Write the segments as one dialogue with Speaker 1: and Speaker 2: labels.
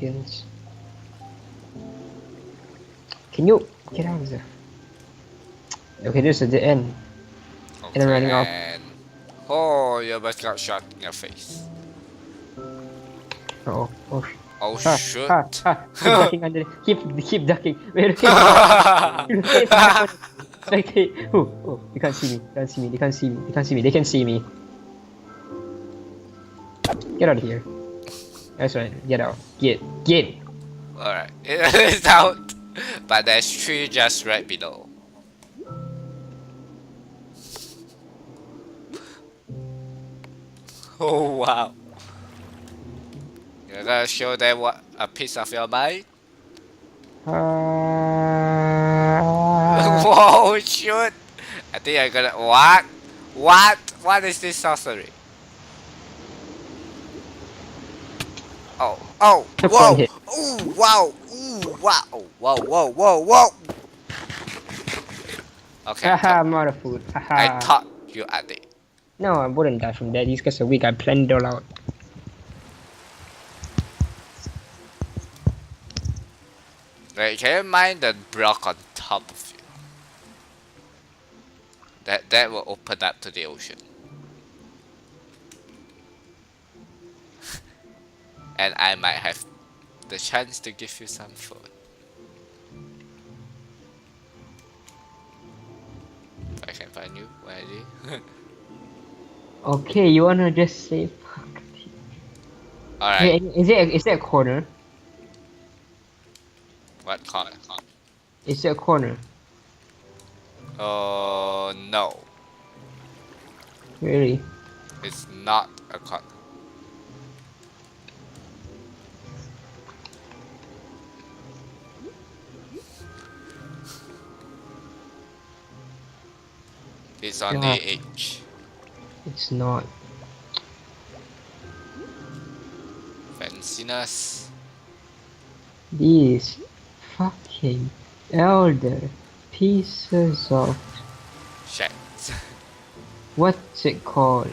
Speaker 1: seconds. Can you get out of there? Okay, this is the end.
Speaker 2: Okay,
Speaker 1: And I'm running off.
Speaker 2: and oh, you almost got shot in your face.
Speaker 1: Oh, oh shit.
Speaker 2: Oh
Speaker 1: Ha, ha,
Speaker 2: shoot!
Speaker 1: ha. Keep ducking under. Keep ducking. Wait, wait. Spectate. Oh, oh, they can't see me. They can't see me. They can't see me. They can't see me. They can see me. Get out of here. That's right. Get out. Get.
Speaker 2: Alright, it's out. But there's 3 just right below. Oh wow. You're gonna show them what a piece of your mind? Whoa, shoot! I think I'm gonna. What? What? What is this sorcery? Oh, oh,
Speaker 1: One
Speaker 2: whoa!
Speaker 1: hit.
Speaker 2: Ooh, wow! Ooh, wow! Whoa, whoa, whoa, whoa! Okay,
Speaker 1: Haha, I'm out of food.
Speaker 2: I
Speaker 1: Haha.
Speaker 2: thought you are dead.
Speaker 1: No, I wouldn't die from that. These guys are weak. I planned it all out.
Speaker 2: Wait, can you mind the block on top of you? That will open up to the ocean. And I might have the chance to give you some food. If I can find you, where are you?
Speaker 1: Okay, you wanna just say fuck? Hey,
Speaker 2: Alright,
Speaker 1: is there a corner?
Speaker 2: what corner?
Speaker 1: Is there a corner?
Speaker 2: Oh, no.
Speaker 1: Really?
Speaker 2: It's not a corner. It's on the
Speaker 1: God.
Speaker 2: edge.
Speaker 1: It's not.
Speaker 2: Fanciness.
Speaker 1: These fucking elder pieces of
Speaker 2: Shit.
Speaker 1: what's it called?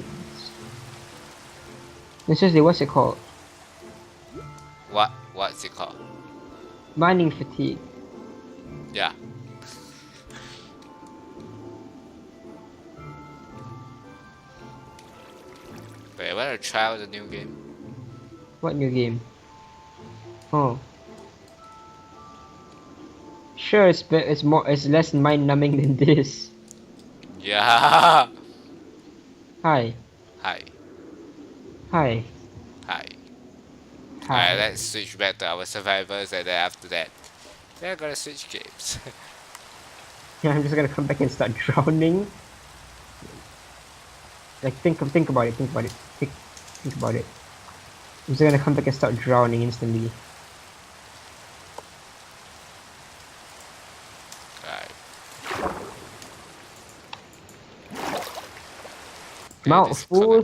Speaker 1: No, seriously, what's it called?
Speaker 2: What's it called?
Speaker 1: Mining fatigue.
Speaker 2: Yeah. Wait, wanna try out the new game?
Speaker 1: What new game? Oh. Sure, it's less mind numbing than this.
Speaker 2: Yeah.
Speaker 1: Hi.
Speaker 2: Hi.
Speaker 1: Hi.
Speaker 2: Hi. Alright,
Speaker 1: Hi.
Speaker 2: let's switch back to our survivors, and then after that, we're gonna switch games.
Speaker 1: Yeah, I'm just gonna come back and start drowning. Like think about it. Think about it. I'm just gonna come back and start drowning instantly.
Speaker 2: Alright.
Speaker 1: Mount
Speaker 2: this
Speaker 1: full.
Speaker 2: corner.